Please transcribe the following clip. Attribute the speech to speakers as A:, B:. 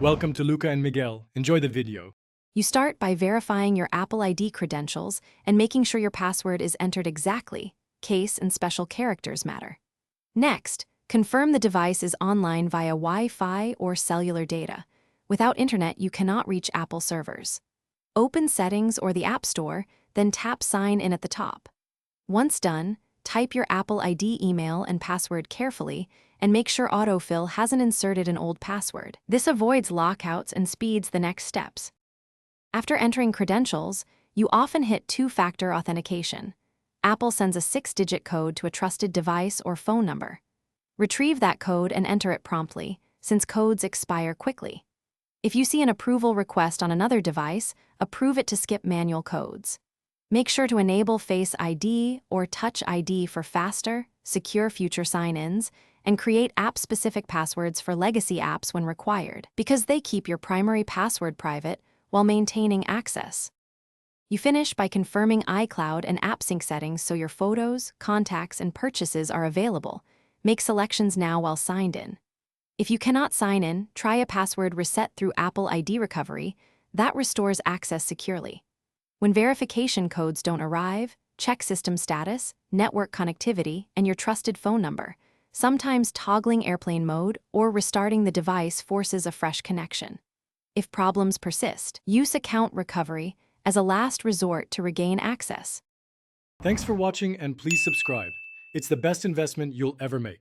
A: Welcome to Luca and Miguel. Enjoy the video.
B: You start by verifying your Apple ID credentials and making sure your password is entered exactly. Case and special characters matter. Next, confirm the device is online via Wi-Fi or cellular data. Without internet, you cannot reach Apple servers. Open Settings or the App Store, then tap Sign In at the top. Once done, type your Apple ID email and password carefully and make sure autofill hasn't inserted an old password. This avoids lockouts and speeds the next steps. After entering credentials, you often hit two-factor authentication. Apple sends a 6-digit code to a trusted device or phone number. Retrieve that code and enter it promptly, since codes expire quickly. If you see an approval request on another device, approve it to skip manual codes. Make sure to enable Face ID or Touch ID for faster, secure future sign-ins, and create app-specific passwords for legacy apps when required, because they keep your primary password private while maintaining access. You finish by confirming iCloud and AppSync settings so your photos, contacts, and purchases are available. Make selections now while signed in. If you cannot sign in, try a password reset through Apple ID Recovery. That restores access securely. When verification codes don't arrive, check system status, network connectivity, and your trusted phone number. Sometimes toggling airplane mode or restarting the device forces a fresh connection. If problems persist, use account recovery as a last resort to regain access.
A: Thanks for watching and please subscribe. It's the best investment you'll ever make.